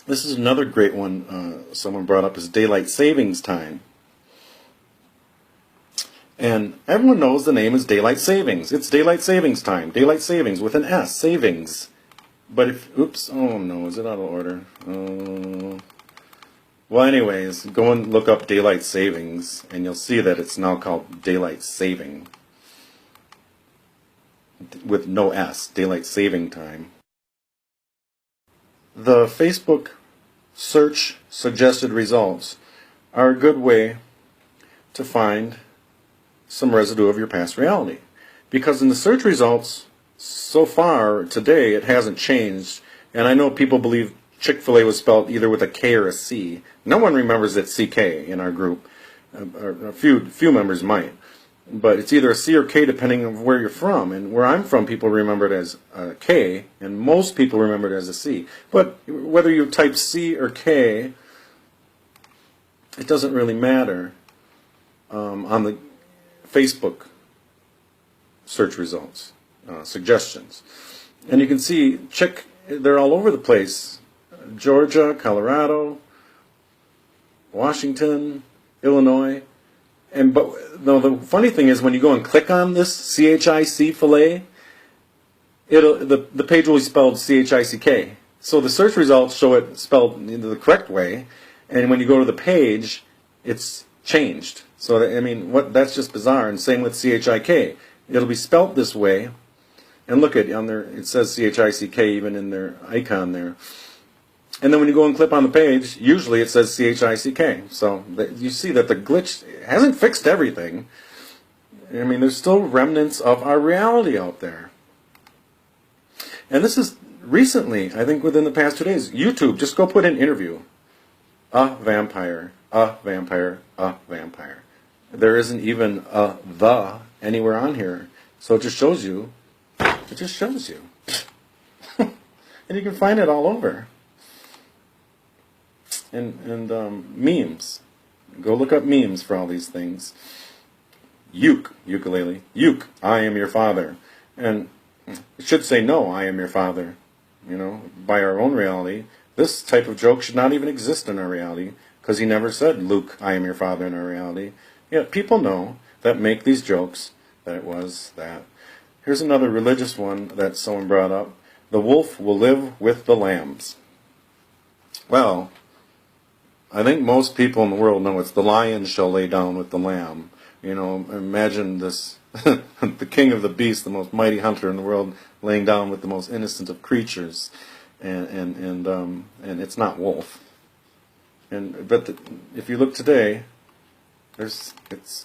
This is another great one someone brought up, is daylight savings time. And everyone knows the name is daylight savings. It's daylight savings time. Daylight savings with an S, savings. But if, oops, oh no, is it out of order? Well, anyways, go and look up daylight savings, and you'll see that it's now called daylight saving. With no S, daylight saving time. The Facebook search suggested results are a good way to find some residue of your past reality. Because in the search results, so far today, it hasn't changed. And I know people believe Chick-fil-A was spelled either with a K or a C. No one remembers that CK in our group. A few members might. But it's either a C or K depending on where you're from. And where I'm from, people remember it as a K, and most people remember it as a C. But whether you type C or K, it doesn't really matter on the Facebook search results, suggestions. And you can see, they're all over the place. Georgia, Colorado, Washington, Illinois. But no, the funny thing is when you go and click on this CHIC filet, the page will be spelled CHICK. So the search results show it spelled in the correct way, and when you go to the page, it's changed. So I mean, that's just bizarre. And same with CHIK. It'll be spelt this way, and look at on there. It says CHICK even in their icon there. And then when you go and click on the page, usually it says CHICK. So you see that the glitch hasn't fixed everything. I mean, there's still remnants of our reality out there. And this is recently, I think within the past 2 days, YouTube, just go put in interview. A vampire, a vampire, a vampire. There isn't even a the anywhere on here. So it just shows you. It just shows you. And you can find it all over. And memes. Go look up memes for all these things. Ukulele. I am your father. And it should say no, I am your father. You know, by our own reality. This type of joke should not even exist in our reality, because he never said, Luke, I am your father in our reality. Yet people know that make these jokes that it was that. Here's another religious one that someone brought up. The wolf will live with the lambs. Well, I think most people in the world know it's the lion shall lay down with the lamb. You know, imagine this, the king of the beasts, the most mighty hunter in the world, laying down with the most innocent of creatures. And it's not wolf. But if you look today, it's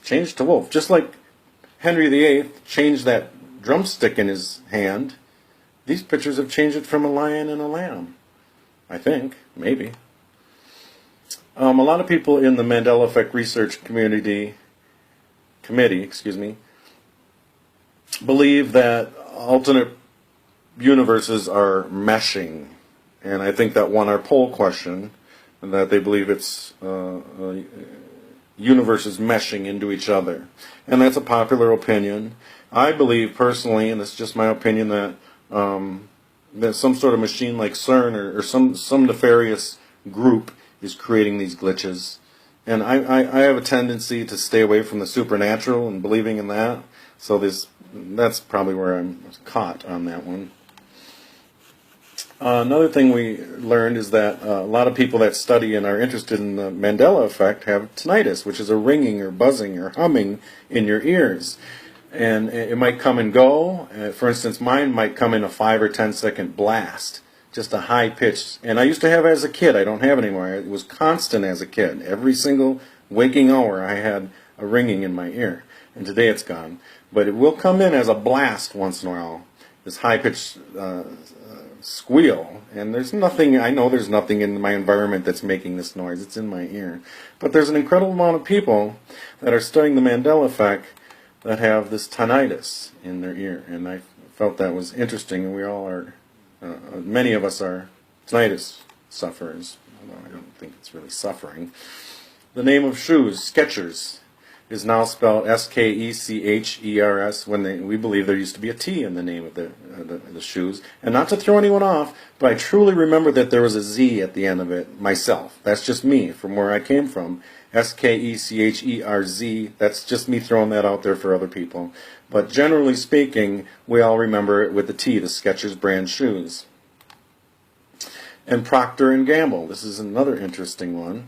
changed to wolf. Just like Henry VIII changed that drumstick in his hand, these pictures have changed it from a lion and a lamb. I think, maybe. A lot of people in the Mandela Effect Research Committee, believe that alternate universes are meshing, and I think that won our poll question, and that they believe it's universes meshing into each other, and that's a popular opinion. I believe personally, and it's just my opinion, that that some sort of machine like CERN or some nefarious group is creating these glitches. And I have a tendency to stay away from the supernatural and believing in that. So that's probably where I'm caught on that one. Another thing we learned is that a lot of people that study and are interested in the Mandela effect have tinnitus, which is a ringing or buzzing or humming in your ears. And it might come and go. For instance, mine might come in a 5 or 10 second blast. Just a high pitch. And I used to have it as a kid. I don't have it anymore. It was constant as a kid. Every single waking hour I had a ringing in my ear. And today it's gone. But it will come in as a blast once in a while. This high pitched squeal. And there's nothing, I know there's nothing in my environment that's making this noise. It's in my ear. But there's an incredible amount of people that are studying the Mandela effect that have this tinnitus in their ear. And I felt that was interesting. And we all are. Many of us are tinnitus sufferers, although I don't think it's really suffering. The name of shoes, Skechers. is now spelled Skechers, when we believe there used to be a T in the name of the shoes. And not to throw anyone off, but I truly remember that there was a Z at the end of it myself. That's just me, from where I came from. Skechers, that's just me throwing that out there for other people. But generally speaking, we all remember it with the T, the Skechers brand shoes. And Procter & Gamble, this is another interesting one.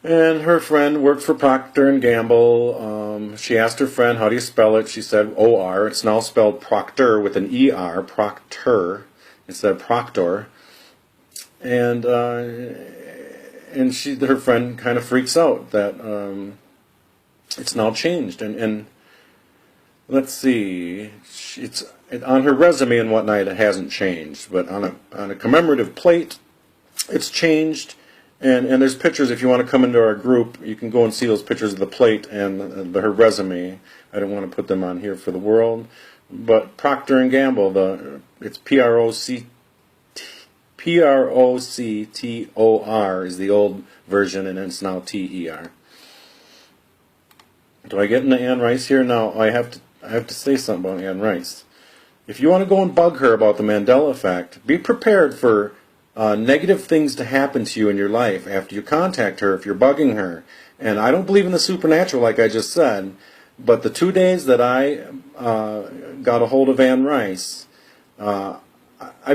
And her friend worked for Procter & Gamble. She asked her friend, how do you spell it? She said O-R. It's now spelled Procter with an E-R, Procter, instead of Proctor. And her friend kind of freaks out that it's now changed. And let's see, it's on her resume and whatnot, it hasn't changed. But on a commemorative plate, it's changed. And there's pictures. If you want to come into our group, you can go and see those pictures of the plate and her resume. I don't want to put them on here for the world. But Procter & Gamble, it's Proctor is the old version, and it's now TER. Do I get into Anne Rice here? Now, I have to say something about Anne Rice. If you want to go and bug her about the Mandela effect, be prepared for negative things to happen to you in your life after you contact her if you're bugging her. And I don't believe in the supernatural like I just said, but the 2 days that I got a hold of Anne Rice, I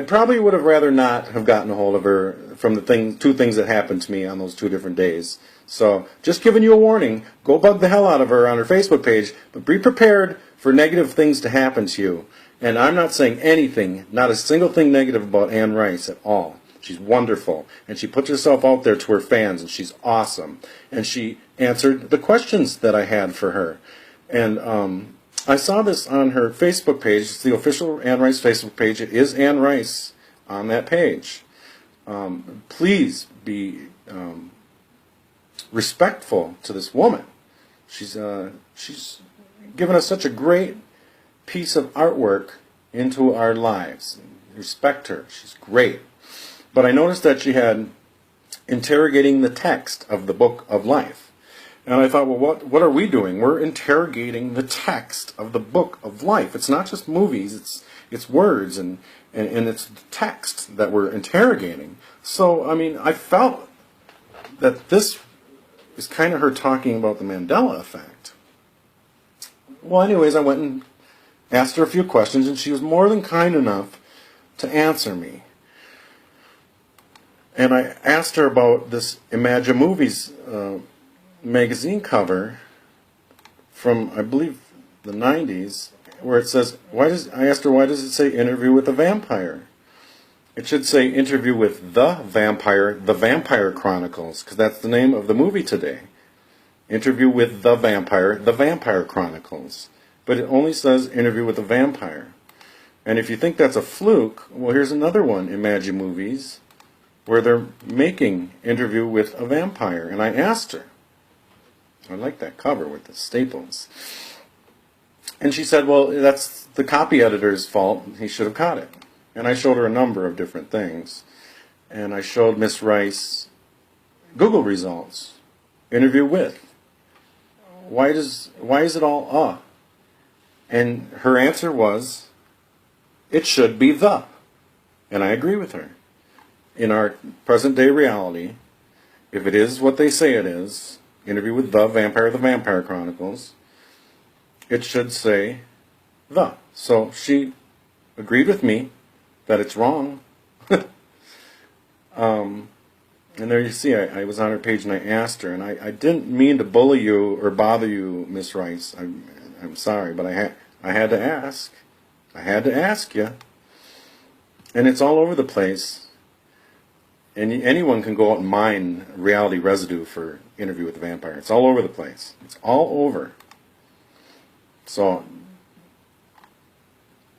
probably would have rather not have gotten a hold of her from the two things that happened to me on those 2 different days. So just giving you a warning, go bug the hell out of her on her Facebook page, but be prepared for negative things to happen to you. And I'm not saying anything, not a single thing negative about Anne Rice at all. She's wonderful, and she puts herself out there to her fans, and she's awesome. And she answered the questions that I had for her. And I saw this on her Facebook page. It's the official Anne Rice Facebook page. It is Anne Rice on that page. Please be respectful to this woman. She's given us such a great piece of artwork into our lives. Respect her. She's great. But I noticed that she had interrogating the text of the Book of Life. And I thought, well, what are we doing? We're interrogating the text of the Book of Life. It's not just movies, it's words, and it's the text that we're interrogating. So, I mean, I felt that this is kind of her talking about the Mandela effect. Well, anyways, I went and asked her a few questions, and she was more than kind enough to answer me. And I asked her about this Imagine Movies magazine cover from, I believe, the 90s, where it says, I asked her, why does it say Interview with a Vampire? It should say Interview with the Vampire Chronicles, because that's the name of the movie today. Interview with the Vampire Chronicles. But it only says Interview with a Vampire. And if you think that's a fluke, well, here's another one, Imagine Movies, where they're making Interview with a Vampire. And I asked her, I like that cover with the staples. And she said, well, that's the copy editor's fault. He should have caught it. And I showed her a number of different things. And I showed Miss Rice Google results. Interview with. Why is it all And her answer was, it should be the. And I agree with her. In our present day reality, if it is what they say it is, Interview with the Vampire Chronicles, it should say the. So she agreed with me that it's wrong. And there you see, I was on her page and I asked her, and I didn't mean to bully you or bother you, Miss Rice. I'm sorry, but I had to ask. I had to ask you. And it's all over the place. And anyone can go out and mine reality residue for Interview with the Vampire. It's all over the place. It's all over. So,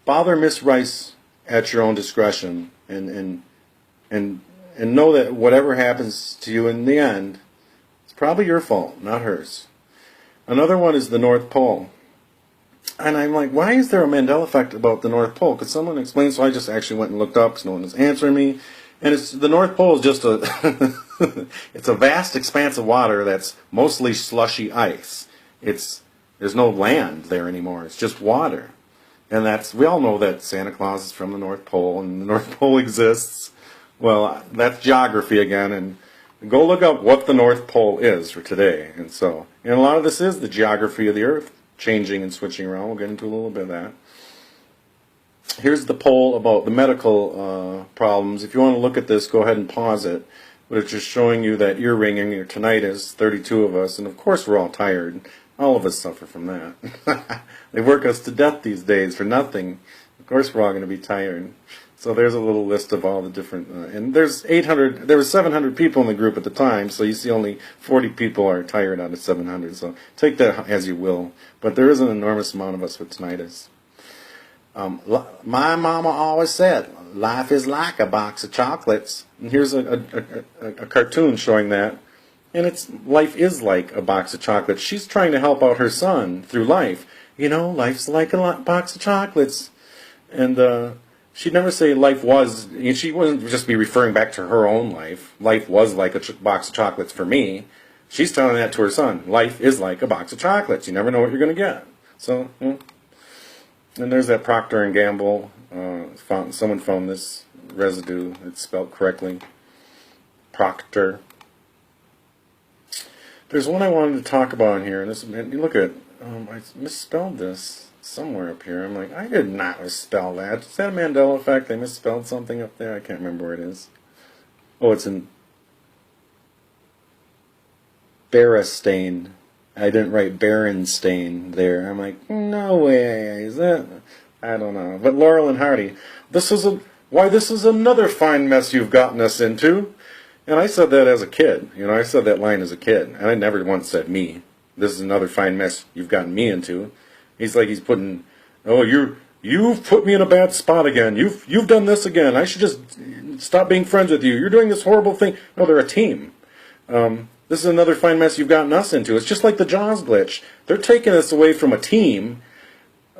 bother Miss Rice at your own discretion, and know that whatever happens to you in the end, it's probably your fault, not hers. Another one is the North Pole. And I'm like, why is there a Mandela effect about the North Pole? Could someone explain? So I just actually went and looked up because no one was answering me. And it's the North Pole is just a it's a vast expanse of water that's mostly slushy ice. There's no land there anymore. It's just water. And we all know that Santa Claus is from the North Pole and the North Pole exists. Well, that's geography again, and go look up what the North Pole is for today. And a lot of this is the geography of the Earth changing and switching around. We'll get into a little bit of that. Here's the poll about the medical problems. If you want to look at this, go ahead and pause it. But it's just showing you that ear ringing or tinnitus, 32 of us, and of course we're all tired. All of us suffer from that. They work us to death these days for nothing. Of course we're all going to be tired. So there's a little list of all the different, and there were 700 people in the group at the time, so you see only 40 people are tired out of 700, so take that as you will. But there is an enormous amount of us with tinnitus. My mama always said, life is like a box of chocolates. And here's a cartoon showing that. And life is like a box of chocolates. She's trying to help out her son through life. You know, life's like a box of chocolates. And she'd never say life was. She wouldn't just be referring back to her own life. Life was like a box of chocolates for me. She's telling that to her son. Life is like a box of chocolates. You never know what you're going to get. So, and there's that Procter and Gamble. Someone found this residue. It's spelled correctly. Procter. There's one I wanted to talk about in here. And look at, I misspelled this somewhere up here. I'm like, I did not misspell that. Is that a Mandela effect? I misspelled something up there. I can't remember where it is. Oh, it's in Berenstain. I didn't write Berenstain there. I'm like, no way. Is that? I don't know. But Laurel and Hardy, this is another fine mess you've gotten us into. And I said that as a kid. You know, I said that line as a kid. And I never once said me. This is another fine mess you've gotten me into. He's putting, oh, you've put me in a bad spot again. You've done this again. I should just stop being friends with you. You're doing this horrible thing. No, they're a team. This is another fine mess you've gotten us into. It's just like the Jaws glitch. They're taking us away from a team.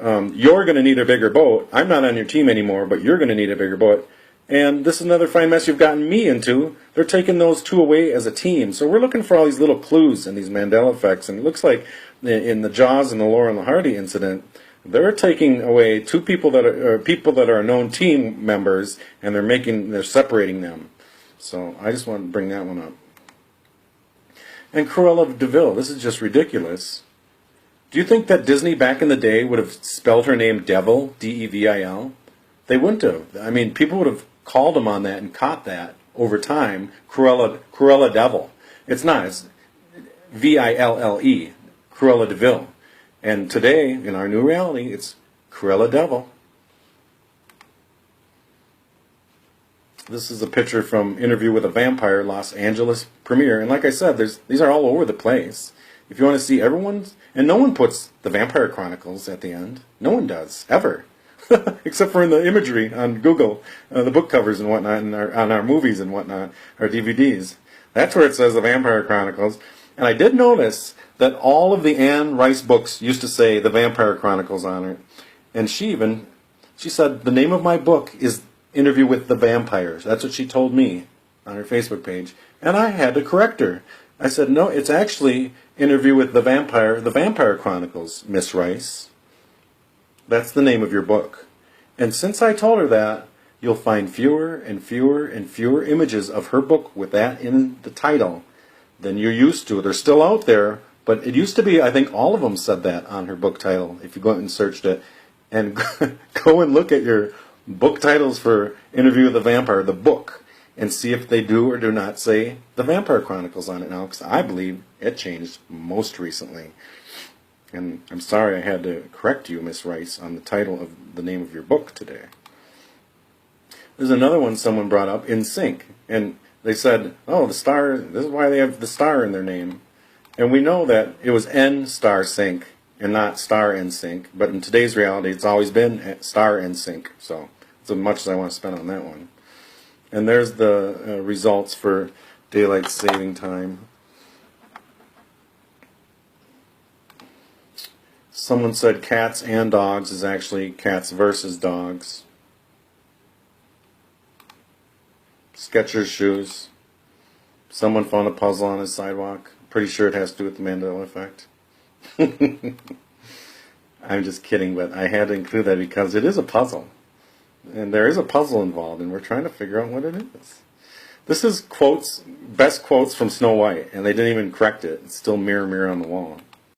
You're going to need a bigger boat. I'm not on your team anymore, but you're going to need a bigger boat. And this is another fine mess you've gotten me into. They're taking those two away as a team. So we're looking for all these little clues and these Mandela effects. And it looks like in the Jaws and the Laurel and Hardy incident, they're taking away two people that are known team members, and they're separating them. So I just want to bring that one up. And Cruella de Vil, this is just ridiculous. Do you think that Disney back in the day would have spelled her name Devil, D-E-V-I-L? They wouldn't have. I mean, people would have called them on that and caught that over time. Cruella Devil. It's not. It's V-I-L-L-E. Cruella de Vil. And today, in our new reality, it's Cruella Devil. This is a picture from Interview with a Vampire, Los Angeles premiere. And like I said, these are all over the place. If you want to see everyone's... And no one puts the Vampire Chronicles at the end. No one does, ever. Except for in the imagery on Google, the book covers and whatnot, and on our movies and whatnot, our DVDs. That's where it says the Vampire Chronicles. And I did notice that all of the Anne Rice books used to say the Vampire Chronicles on it. And she said, the name of my book is Interview with the Vampires. That's what she told me on her Facebook page. And I had to correct her. I said, no, it's actually Interview with the Vampire Chronicles, Miss Rice. That's the name of your book. And since I told her that, you'll find fewer and fewer and fewer images of her book with that in the title than you're used to. They're still out there, but it used to be, I think all of them said that on her book title, if you go and searched it. And go and look at your book titles for Interview with the Vampire, the book, and see if they do or do not say the Vampire Chronicles on it now, because I believe it changed most recently. And I'm sorry I had to correct you, Miss Rice, on the title of the name of your book today. There's another one someone brought up, In Sync. And they said, oh, the star, this is why they have the star in their name. And we know that it was N star sync and not star in sync. But in today's reality, it's always been star in sync. So that's as much as I want to spend on that one. And there's the results for daylight saving time. Someone said cats and dogs is actually cats versus dogs. Skechers shoes. Someone found a puzzle on his sidewalk. Pretty sure it has to do with the Mandela effect. I'm just kidding, but I had to include that because it is a puzzle. And there is a puzzle involved, and we're trying to figure out what it is. This is quotes, best quotes from Snow White, and they didn't even correct it. It's still mirror, mirror on the wall.